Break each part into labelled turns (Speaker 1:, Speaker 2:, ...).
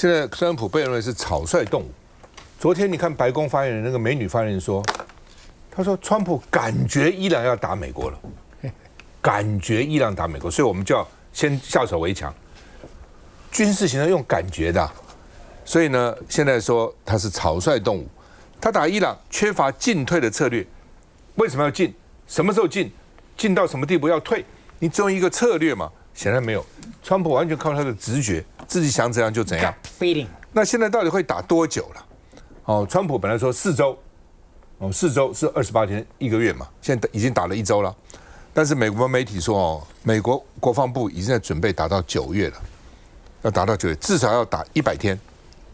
Speaker 1: 现在川普被认为是草率动武。昨天你看白宫发言人那个美女发言人说，她说川普感觉伊朗要打美国了，感觉伊朗打美国，所以我们就要先下手为强。军事行动用感觉的，所以呢，现在说他是草率动武，他打伊朗缺乏进退的策略。为什么要进？什么时候进？进到什么地步要退？你只有一个策略嘛？显然没有。川普完全靠他的直觉，自己想怎样就怎样。那现在到底会打多久了？哦，川普本来说4周，哦，4周是28天1个月嘛，现在已经打了1周了。但是美国媒体说，哦，美国国防部已经在准备打到9月了，要打到9月，至少要打100天，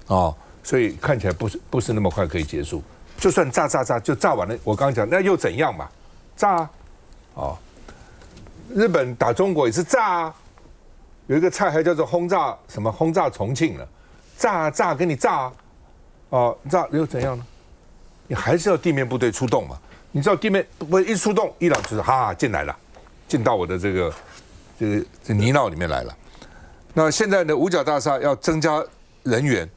Speaker 1: 哦，所以看起来不是那么快可以结束。就算炸就炸完了，我刚刚讲那又怎样嘛？炸啊，哦，日本打中国也是炸啊，有一个菜还叫做轰炸什么轰炸重庆了，炸给你炸啊。哦，炸又怎样呢？你还是要地面部队出动嘛？你知道地面部队一出动，伊朗就是进来了，进到我的这个泥淖里面来了。那现在呢，五角大厦要增加人员，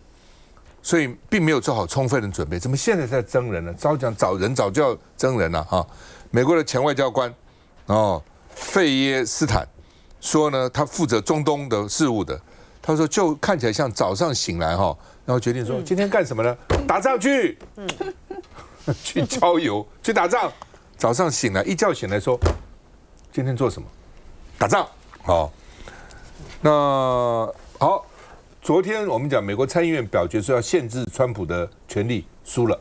Speaker 1: 所以并没有做好充分的准备。怎么现在在征人呢？早就要征人了哈。美国的前外交官费耶斯坦说呢，他负责中东的事务的。他说就看起来像早上醒来哈，然后决定说今天干什么呢？打仗去，去郊游，去打仗。早上醒来，一觉醒来说今天做什么？打仗。好，那好，昨天我们讲美国参议院表决说要限制川普的权利，输了。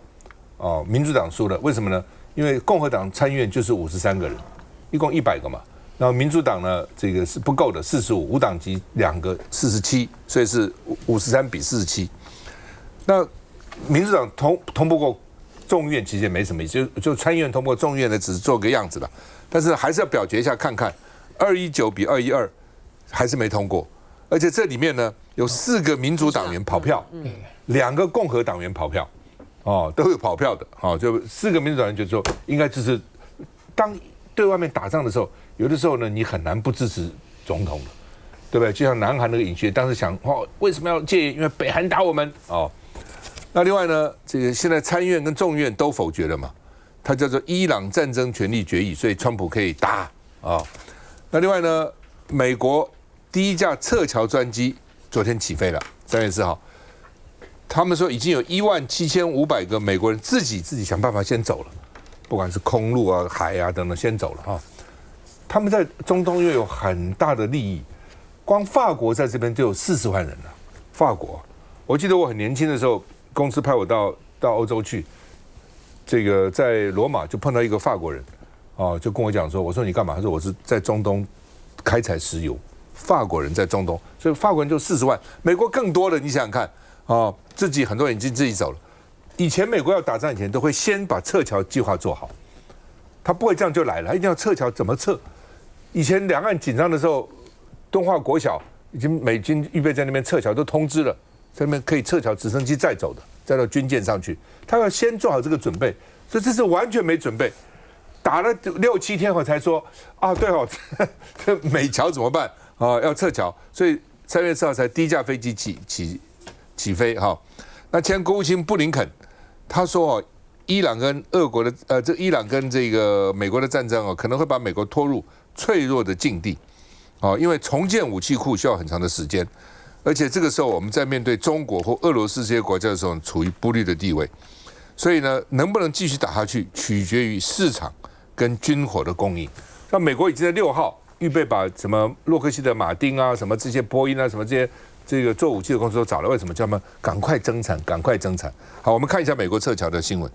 Speaker 1: 哦，民主党输了，为什么呢？因为共和党参议院就是53个人，一共100个嘛。然后民主党呢，这个是不够的，45，无党籍2个47，所以是53比47。那民主党通不过众议院，其实也没什么意思，就参议院通过众议院的，只是做个样子了。但是还是要表决一下看看，219比212还是没通过。而且这里面呢，有4个民主党员跑票，2个共和党员跑票，哦，都有跑票的，哦，就4个民主党员就说应该支持。当对外面打仗的时候，有的时候呢，你很难不支持总统的，对不对？就像南韩那个尹锡悦当时想，为什么要戒严？因为北韩打我们，哦。那另外呢，这个现在参议院跟众议院都否决了嘛，它叫做伊朗战争权利决议，所以川普可以打啊。那另外呢，美国第1架撤侨专机昨天起飞了，3月4号，他们说已经有17500个美国人自己想办法先走了。不管是空路啊、海啊等等，先走了哈。他们在中东又有很大的利益，光法国在这边就有40万人了。法国，我记得我很年轻的时候，公司派我到欧洲去，这个在罗马就碰到一个法国人，就跟我讲说，我说你干嘛？他说我是在中东开采石油。法国人在中东，所以法国人就40万，美国更多了。你想想看，自己很多人已经自己走了。以前美国要打仗以前都会先把撤侨计划做好，他不会这样就来了，他一定要撤侨，怎么撤？以前两岸紧张的时候，敦化国小已经美军预备在那边撤侨，都通知了，在那边可以撤侨，直升机载走的，载到军舰上去，他要先做好这个准备，所以这是完全没准备，打了6、7天后才说对哦，这美侨怎么办啊？要撤侨，所以3月4号才第1架飞机起飞哈。那前国务卿布林肯。他说伊朗跟伊朗跟这个美国的战争可能会把美国拖入脆弱的境地，因为重建武器库需要很长的时间，而且这个时候我们在面对中国或俄罗斯这些国家的时候，处于不利的地位，所以呢，能不能继续打下去，取决于市场跟军火的供应。像美国已经在6号预备把什么洛克希德马丁啊，什么这些波音啊，什么这些。这个做武器的公司都找了，为什么叫他们赶快增产？赶快增产！好，我们看一下美国撤侨的新闻。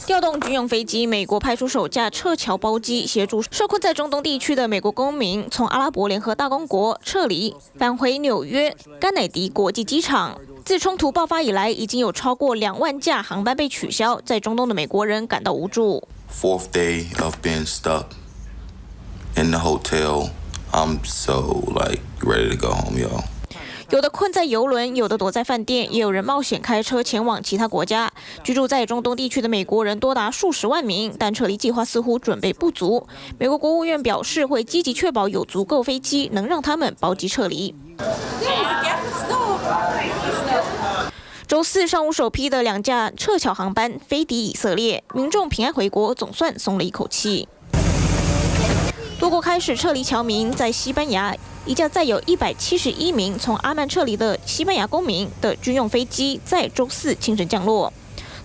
Speaker 2: 调动军用飞机，美国派出首架撤侨包机，协助受困在中东地区的美国公民从阿拉伯联合大公国撤离，返回纽约甘乃迪国际机场。自冲突爆发以来，已经有超过2万架航班被取消，在中东的美国人感到无助。
Speaker 3: Fourth day of being stuck in the hotel, I'm so ready to go home, yo.
Speaker 2: 有的困在邮轮，有的躲在饭店，也有人冒险开车前往其他国家。居住在中东地区的美国人多达数十万名，但撤离计划似乎准备不足。美国国务院表示，会积极确保有足够飞机能让他们包机撤离。周四上午首批的2架撤侨航班飞抵以色列，民众平安回国，总算松了一口气。多国开始撤离侨民，在西班牙，一架载有171名从阿曼撤离的西班牙公民的军用飞机在周四清晨降落。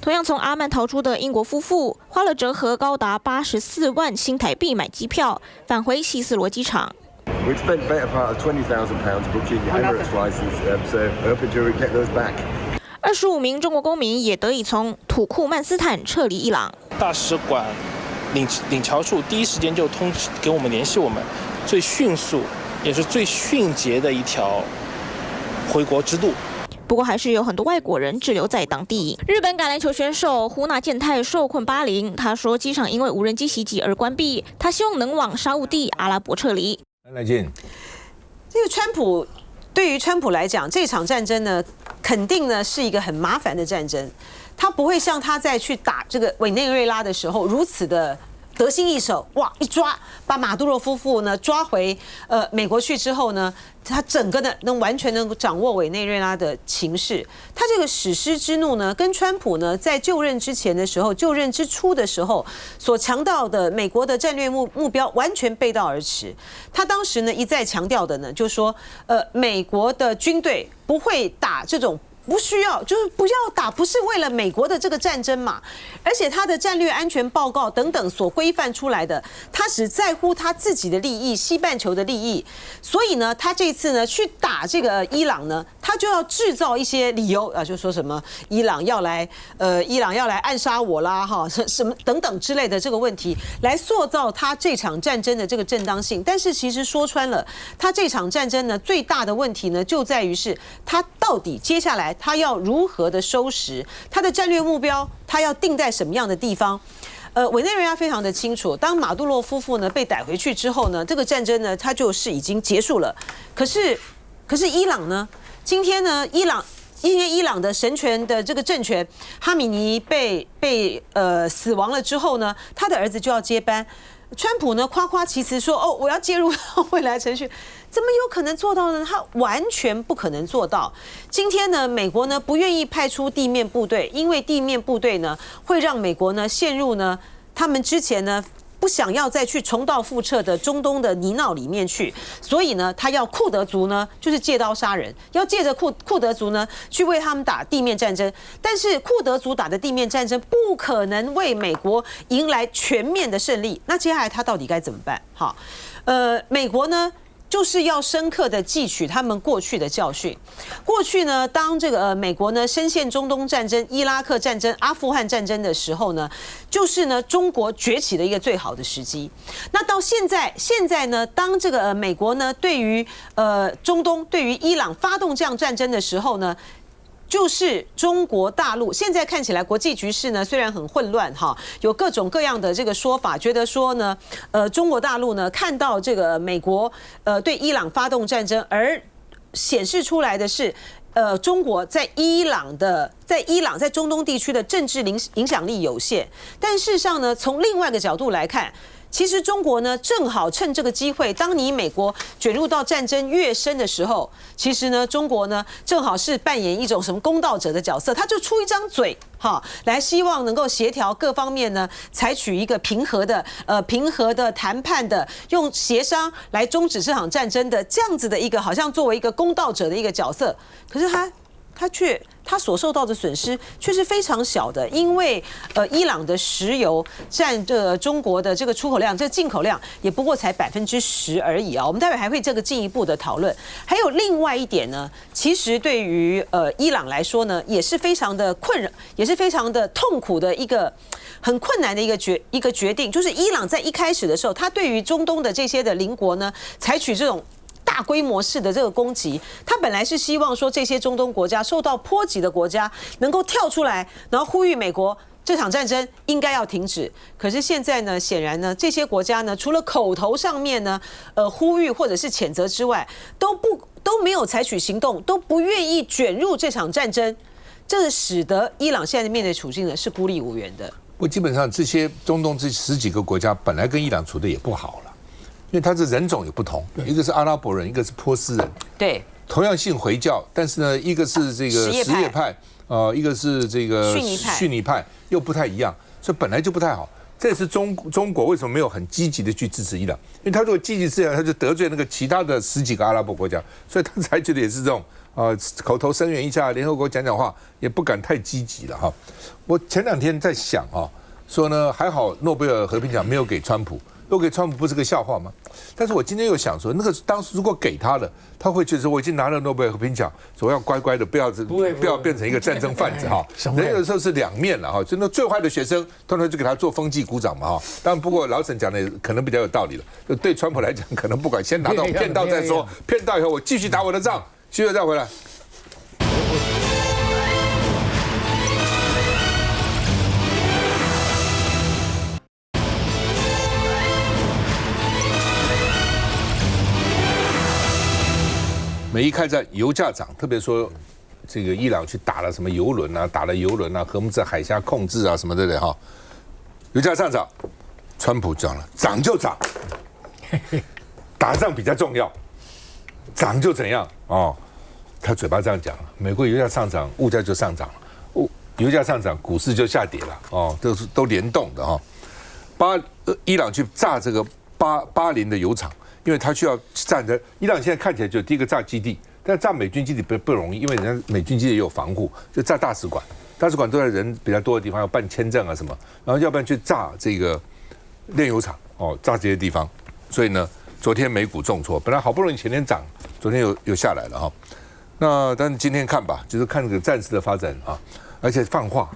Speaker 2: 同样从阿曼逃出的英国夫妇，花了折合高达84万新台币买机票，返回希斯罗机场。
Speaker 4: We spent the better part of £20,000 booking Emirates flights, so we're hoping to get those back.
Speaker 2: 25名中国公民也得以从土库曼斯坦撤离伊朗。
Speaker 5: 大使馆领侨处第一时间就通知给我们联系我们，最迅速也是最迅捷的一条回国之路。
Speaker 2: 不过还是有很多外国人滞留在当地。日本橄榄球选手胡纳健太受困巴林，他说机场因为无人机袭击而关闭，他希望能往沙烏地阿拉伯撤离。
Speaker 1: 来见，
Speaker 6: 这个川普对于川普来讲，这场战争呢，肯定呢是一个很麻烦的战争，他不会像他在去打这个委内瑞拉的时候如此的得心应手，哇，一抓把马杜罗夫妇呢抓回美国去之后呢，他整个的完全能掌握委内瑞拉的情势。他这个史诗之怒呢，跟川普呢在就任之前的时候、就任之初的时候所强调的美国的战略目标完全背道而驰。他当时呢一再强调的呢，就说美国的军队不会打这种。不需要，就是不要打，不是为了美国的这个战争嘛？而且他的战略安全报告等等所规范出来的，他只在乎他自己的利益，西半球的利益。所以呢，他这次呢去打这个伊朗呢，他就要制造一些理由啊，就说什么伊朗要来暗杀我啦，哈，什么等等之类的这个问题，来塑造他这场战争的这个正当性。但是其实说穿了，他这场战争呢最大的问题呢就在于是他到底接下来。他要如何的收拾他的战略目标？他要定在什么样的地方？委内瑞拉非常的清楚，当马杜罗夫妇呢被逮回去之后呢，这个战争呢它就是已经结束了。可是伊朗呢？今天呢，伊朗的神权的这个政权哈米尼被死亡了之后呢，他的儿子就要接班。川普呢夸夸其词说：“哦，我要介入未来程序，怎么有可能做到呢？他完全不可能做到。今天呢，美国呢不愿意派出地面部队，因为地面部队呢会让美国呢陷入呢他们之前呢不想要再去重蹈覆辙的中东的泥淖里面去，所以呢，他要库德族呢就是借刀杀人，要借着库德族呢去为他们打地面战争。但是库德族打的地面战争不可能为美国迎来全面的胜利。那接下来他到底该怎么办？好，美国呢？就是要深刻的汲取他们过去的教训。过去呢，当这个美国呢深陷中东战争、伊拉克战争、阿富汗战争的时候呢，就是呢中国崛起的一个最好的时机。那到现在呢，当这个美国呢对于中东、对于伊朗发动这样战争的时候呢，就是中国大陆现在看起来国际局势呢虽然很混乱哈，有各种各样的这个说法，觉得说呢，中国大陆呢看到这个美国对伊朗发动战争，而显示出来的是，中国在中东地区的政治影响力有限。但事实上呢，从另外一个角度来看。其实中国呢，正好趁这个机会，当你美国卷入到战争越深的时候，其实呢，中国呢正好是扮演一种什么公道者的角色，他就出一张嘴哈，来希望能够协调各方面呢，采取一个平和的谈判的，用协商来终止这场战争的这样子的一个，好像作为一个公道者的一个角色。可是他所受到的损失却是非常小的，因为伊朗的石油占这中国的这个出口量，这进口量也不过才10%而已啊。我们待会还会这个进一步的讨论。还有另外一点呢，其实对于伊朗来说呢，也是非常的困扰，也是非常的痛苦的一个很困难的一个决定，就是伊朗在一开始的时候，他对于中东的这些的邻国呢，采取这种大规模式的这个攻击，他本来是希望说这些中东国家受到波及的国家能够跳出来，然后呼吁美国这场战争应该要停止。可是现在呢，显然呢，这些国家呢，除了口头上面呢，呼吁或者是谴责之外，都没有采取行动，都不愿意卷入这场战争，这使得伊朗现在面对处境呢是孤立无援的。
Speaker 1: 不，基本上这些中东这10几个国家本来跟伊朗处的也不好了。因为他是人种也不同，一个是阿拉伯人，一个是波斯人，
Speaker 6: 对，
Speaker 1: 同样信回教，但是呢，一个是这个什叶派，一个是这个逊尼派，又不太一样，所以本来就不太好。这是中国为什么没有很积极的去支持伊朗？因为他如果积极支持，他就得罪那个其他的10几个阿拉伯国家，所以他采取的也是这种口头声援一下，联合国讲话，也不敢太积极了哈。我前2天在想说呢，还好诺贝尔和平奖没有给川普。都给川普不是个笑话吗？但是我今天又想说，那个当时如果给他了，他会觉得我已经拿了诺贝尔和平奖，所以要乖乖的，不要变成一个战争贩子哈。人有的时候是两面了哈，就那最坏的学生，通常就给他做风纪鼓掌嘛哈。当然，不过老沈讲的可能比较有道理了，就对川普来讲，可能不管先拿到骗到再说，骗到以后我继续打我的仗，继续再回来。美伊开战，油价涨，特别说这个伊朗去打了什么油轮啊，打了油轮啊，荷姆兹海峡控制啊什么的哈，油价上涨，川普讲了，涨就涨，打仗比较重要，涨就怎样他嘴巴这样讲，美国油价上涨，物价就上涨了，油价上涨，股市就下跌了都联动的伊朗去炸这个巴林的油厂。因为他需要炸的，伊朗现在看起来就第一个炸基地，但炸美军基地不容易，因为人家美军基地也有防护，就炸大使馆，大使馆都在人比较多的地方，要办签证啊什么，然后要不然去炸这个炼油厂炸这些地方，所以呢，昨天美股重挫，本来好不容易前天涨，昨天又下来了那但是今天看吧，就是看这个战事的发展而且放话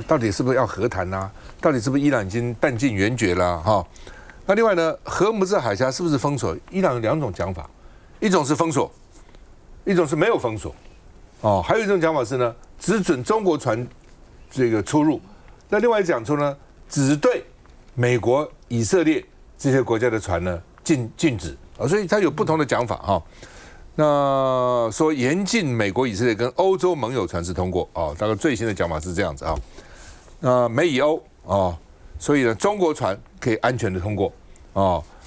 Speaker 1: 到底是不是要和谈啊？到底是不是伊朗已经弹尽援绝了那另外呢，荷姆兹海峡是不是封锁？伊朗有2种讲法，一种是封锁，一种是没有封锁，还有一种讲法是呢，只准中国船这个出入。那另外讲出呢，只对美国、以色列这些国家的船呢禁止所以它有不同的讲法那说严禁美国、以色列跟欧洲盟友船只通过大概最新的讲法是这样子那美以欧所以呢，中国船可以安全的通过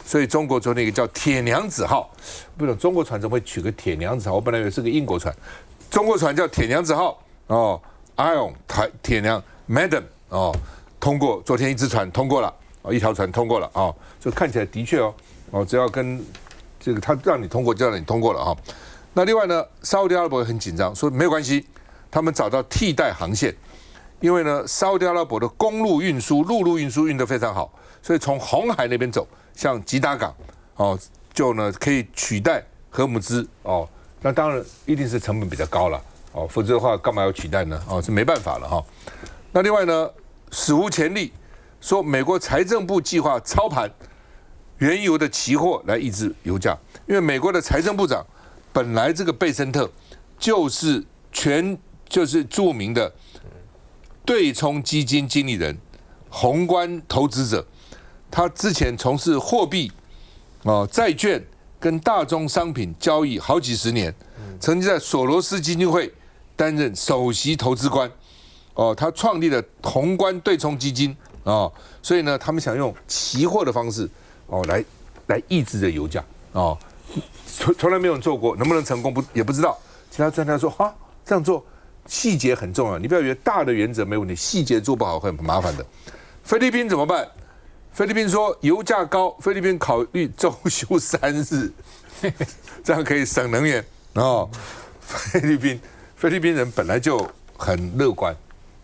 Speaker 1: 所以中国昨天一个叫铁娘子号，不懂中国船怎么会取个铁娘子号？我本来以为是个英国船，中国船叫铁娘子号Ion 铁娘 Madam 通过，昨天一只船通过了一条船通过了所以看起来的确只要跟这个他让你通过就让你通过了那另外呢，沙烏地阿拉伯很紧张，说没有关系，他们找到替代航线。因为呢，沙烏地阿拉伯的公路运输、陆路运输运得非常好，所以从红海那边走，像吉达港就呢可以取代荷姆兹那当然一定是成本比较高了否则的话干嘛要取代呢是没办法了那另外呢，史无前例说美国财政部计划操盘原油的期货来抑制油价，因为美国的财政部长本来这个贝森特就是著名的对冲基金经理人、宏观投资者，他之前从事货币、债券跟大宗商品交易好几十年，曾经在索罗斯基金会担任首席投资官。他创立了宏观对冲基金所以呢，他们想用期货的方式来抑制这油价从来没有人做过，能不能成功也不知道。其他专家说这样做。细节很重要，你不要以为大的原则没问题，细节做不好会很麻烦的。菲律宾怎么办？菲律宾说油价高，菲律宾考虑周休3日，这样可以省能源菲律宾人本来就很乐观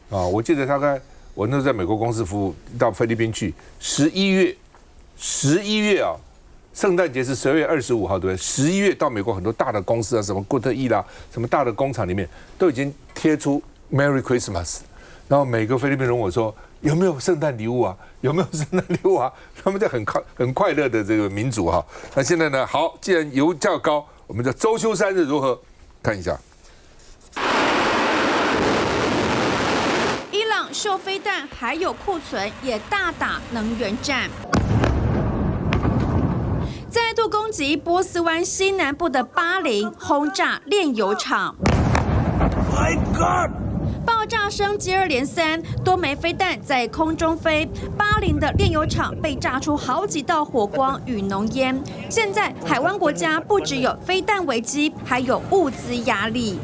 Speaker 1: 我记得大概我那时候在美国公司服务，到菲律宾去11月圣诞节是12月25号，对不对？11月到美国很多大的公司什么固特异啦，什么大的工厂里面都已经贴出 Merry Christmas， 然后每个菲律宾人问我说有没有圣诞礼物啊？有没有圣诞礼物啊？他们在很快乐的这个民族那现在呢，好，既然油价高，我们就周休3日如何？看一下。
Speaker 7: 伊朗秀飞弹还有库存，也大打能源战。再度攻击波斯湾西南部的巴林，轰炸炼油厂。爆炸声接二连三，多枚飞弹在空中飞，巴林的炼油厂被炸出好几道火光与浓烟。现在海湾国家不只有飞弹危机，还有物资压力。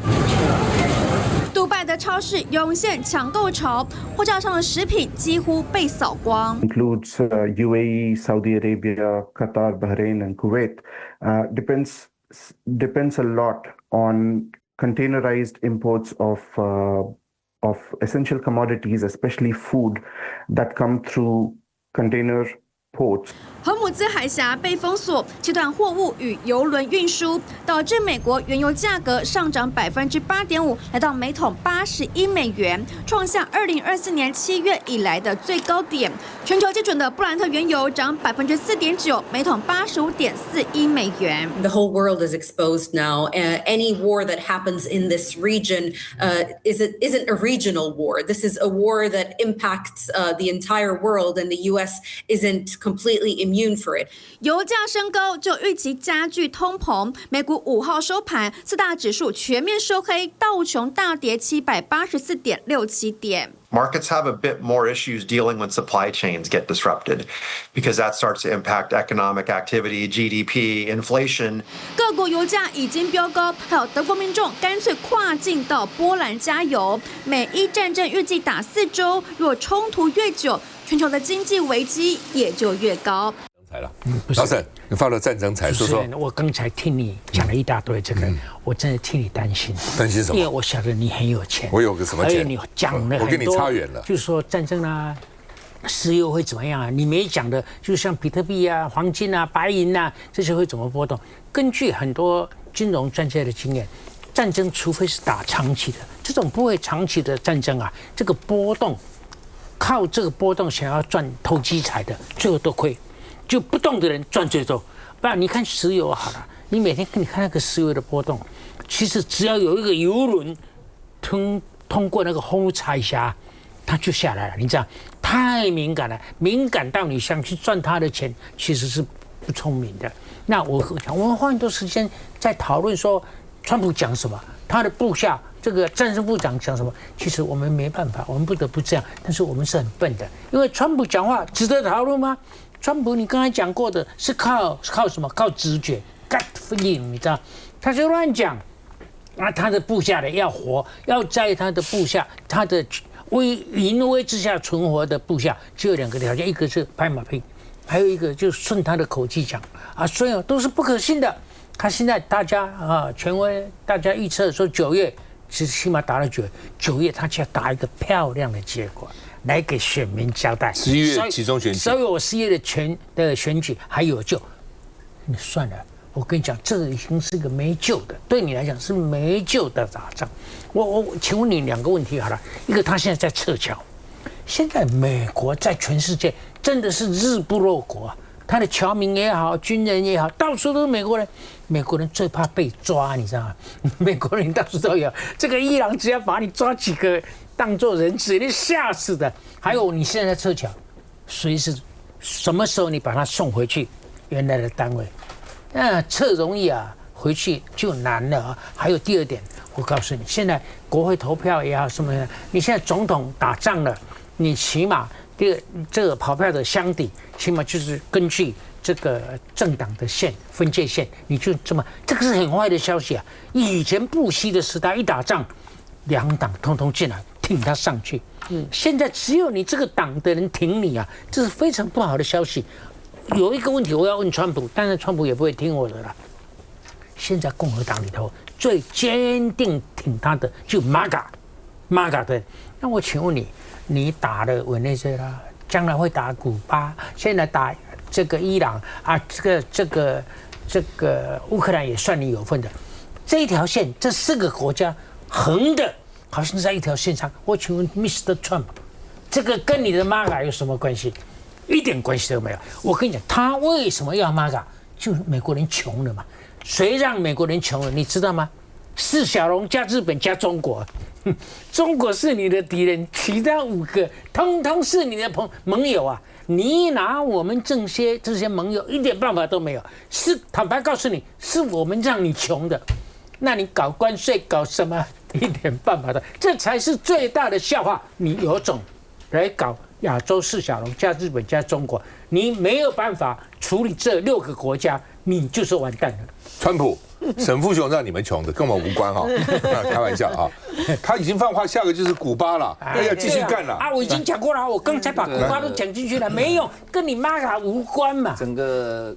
Speaker 7: 赌杜拜的超市涌现抢购潮，货架上的食品几乎被扫光。
Speaker 8: Includes UAE, Saudi Arabia, Qatar, Bahrain, and Kuwait. Depends a lot on containerized imports of essential commodities, especially food, that come through container ports.
Speaker 7: 荷姆兹海峡被封锁，切断货物与邮轮运输，导致美国原油价格上涨8.5%，来到每桶81美元，创下2024年7月以来的最高点。全球基准的布兰特原油涨4.9%，每桶85.41美元。
Speaker 9: The whole world is exposed now. Any war that happens in this region isn't a regional war. This is a war that impacts the entire world, and the U.S. isn't completely immune for it.
Speaker 7: 油价升高就预期加剧通膨。美股5号收盘，4大指数全面收黑，道琼大跌784.67点。
Speaker 10: Markets have a bit more issues dealing when supply chains get disrupted because that starts to impact economic activity, GDP, inflation.
Speaker 7: 各国油价已经飙高，还有德国民众干脆跨境到波兰加油。美伊战争预计打4周，若冲突越久，全球的经济危机也就越高。
Speaker 1: 老沈，你发了战争财，说说。
Speaker 11: 我刚才听你讲了一大堆这个，我真的替你担心。
Speaker 1: 担心什么？
Speaker 11: 因为我晓得你很有钱。
Speaker 1: 我有个什么钱？
Speaker 11: 还有你讲了很多，
Speaker 1: 我跟你差远了。
Speaker 11: 就是说战争啊，石油会怎么样啊？你没讲的，就像比特币啊、黄金啊、白银啊这些会怎么波动？根据很多金融专家的经验，战争除非是打长期的，这种不会长期的战争啊，这个波动，靠这个波动想要赚投机财的，最后都亏。就不动的人赚最多，不然你看石油好了，你每天你看那个石油的波动，其实只要有一个油轮通过那个红海峡，它就下来了。你知道，太敏感了，敏感到你想去赚他的钱，其实是不聪明的。那我们花很多时间在讨论说，川普讲什么，他的部下这个战争部长讲什么，其实我们没办法，我们不得不这样。但是我们是很笨的，因为川普讲话值得讨论吗？川普，你刚才讲过的是靠什么？靠直觉 ，gut feeling， 你知道？他就乱讲，啊，他的部下的要活，要在他的部下，他的淫威之下存活的部下，只有2个条件，一个是拍马屁，还有一个就是顺他的口气讲，啊，所以都是不可信的。他现在大家啊，权威大家预测说9月，其实起码打了9月，他就要打一个漂亮的结果。来给选民交代。
Speaker 1: 11月期中选举，
Speaker 11: 所以我11月的选举还有救。你算了，我跟你讲，这已经是个没救的，对你来讲是没救的打仗。我请问你2个问题好了，一个他现在在撤侨，现在美国在全世界真的是日不落国啊，他的侨民也好，军人也好，到处都是美国人。美国人最怕被抓，你知道吗？美国人到处都有，这个伊朗只要把你抓几个。当作人质，你吓死的。还有你现在撤侨，随时什么时候你把他送回去原来的单位，那撤容易啊，回去就难了啊。还有第2点，我告诉你，现在国会投票也好什么的，你现在总统打仗了，你起码这个跑票的箱底，起码就是根据这个政党的分界线，你就这么，这个是很坏的消息啊。以前布希的时代一打仗，2党通通进来。挺他上去，现在只有你这个党的人挺你啊，这是非常不好的消息。有一个问题我要问川普，但是川普也不会听我的了。现在共和党里头最坚定挺他的就 MAGA 的，那我请问你，你打了委内瑞拉，将来会打古巴，现在打这个伊朗啊，这个乌克兰也算你有份的。这一条线，这4个国家横的。好像在一条线上，我请问 Mr. Trump， 这个跟你的 MAGA 有什么关系？一点关系都没有。我跟你讲，他为什么要 MAGA？ 就是美国人穷了嘛。谁让美国人穷了？你知道吗？4小龙加日本加中国，中国是你的敌人，其他5个通通是你的盟友啊！你拿我们这些盟友一点办法都没有。是坦白告诉你，是我们让你穷的。那你搞关税搞什么？一点办法的，这才是最大的笑话。你有种来搞亚洲4小龙加日本加中国，你没有办法处理这6个国家，你就是完蛋了。
Speaker 1: 川普沈富雄让你们穷的，跟我们无关哈，开玩笑啊。他已经放话，下个就是古巴了，要继续干了
Speaker 11: 啊！我已经讲过了，我刚才把古巴都讲进去了，没用，跟你妈卡无关嘛。
Speaker 12: 整个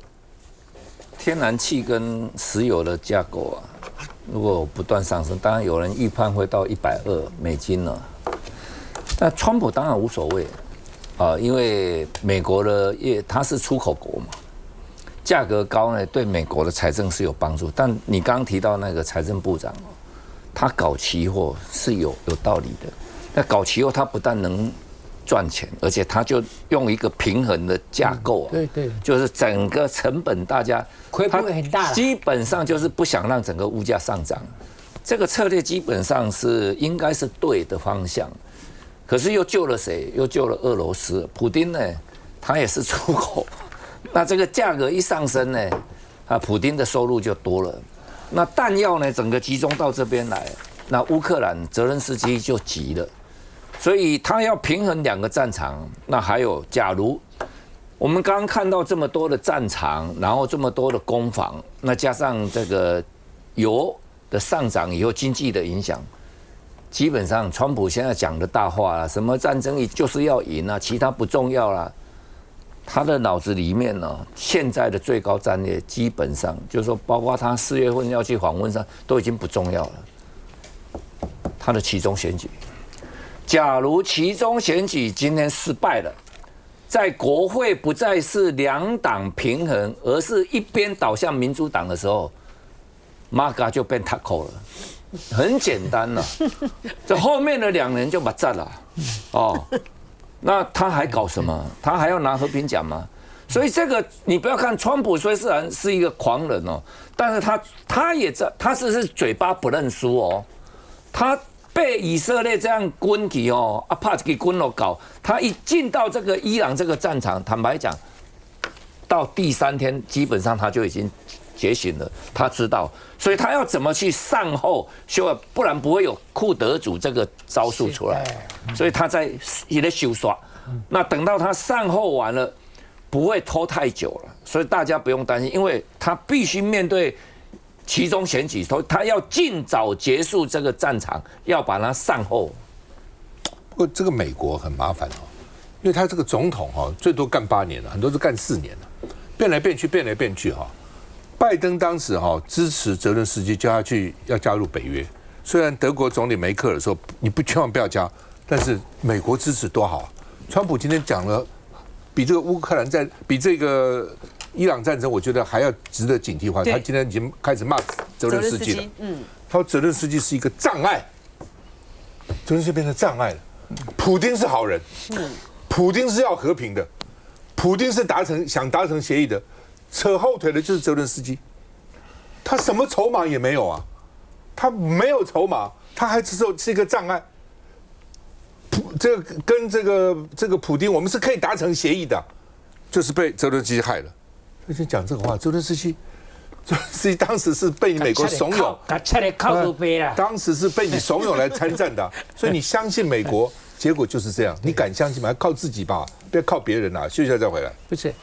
Speaker 12: 天然气跟石油的价格啊，如果不断上升，当然有人预判会到$120了。但川普当然无所谓啊，因为美国的它是出口国嘛，价格高呢对美国的财政是有帮助。但你刚刚提到那个财政部长哦，他搞期货是有道理的。那搞期货他不但能赚钱，而且他就用一个平衡的架构啊，
Speaker 11: 对，
Speaker 12: 就是整个成本大家
Speaker 11: 亏不会很大，
Speaker 12: 基本上就是不想让整个物价上涨。这个策略基本上是应该是对的方向。可是又救了谁？又救了俄罗斯。普丁呢，他也是出口，那这个价格一上升呢，普丁的收入就多了。那弹药呢，整个集中到这边来，那乌克兰泽连斯基就急了，所以他要平衡两个战场。那还有，假如我们刚刚看到这么多的战场，然后这么多的攻防，那加上这个油的上涨以后，经济的影响。基本上，川普现在讲的大话啦，什么战争就是要赢啊，其他不重要啦。他的脑子里面呢，现在的最高战略基本上就是说，包括他4月份要去访问上，都已经不重要了。他的期中选举，假如期中选举今天失败了，在国会不再是两党平衡，而是一边倒向民主党的时候，MAGA 就变 taco 了。很简单了，这后面的2人就把占了，哦，那他还搞什么？他还要拿和平奖吗？所以这个你不要看川普虽然是一个狂人哦，但是他也他是嘴巴不认输哦，他被以色列这样攻击哦，怕给攻了搞，他一进到这个伊朗这个战场，坦白讲，到第3天基本上他就已经觉醒了，他知道，所以他要怎么去善后修，不然不会有库德族这个招数出来。所以他在也在修刷，那等到他善后完了，不会拖太久了，所以大家不用担心，因为他必须面对期中选举，他要尽早结束这个战场，要把它善后。
Speaker 1: 不过这个美国很麻烦哦，因为他这个总统哈最多干8年了，很多是干4年了，变来变去哈。拜登当时支持泽伦斯基，叫他要加入北约。虽然德国总理梅克尔说你千万不要加，但是美国支持多好啊！川普今天讲了，比这个乌克兰比这个伊朗战争，我觉得还要值得警惕。他今天已经开始骂泽伦斯基了。他说泽伦斯基是一个障碍，泽伦斯基变成障碍了。普丁是好人，普丁是要和平的，普丁是想达成协议的。扯后腿的就是泽伦斯基，他什么筹码也没有啊，他没有筹码，他还是一个障碍。这个跟这个普丁，我们是可以达成协议的，就是被泽伦斯基害了。所以讲这个话，泽伦斯基当时是被美国怂恿，当时是被你怂恿来参战的，所以你相信美国，结果就是这样。你敢相信吗？靠自己吧，不要靠别人啊！休息一下再回来。
Speaker 11: 不是。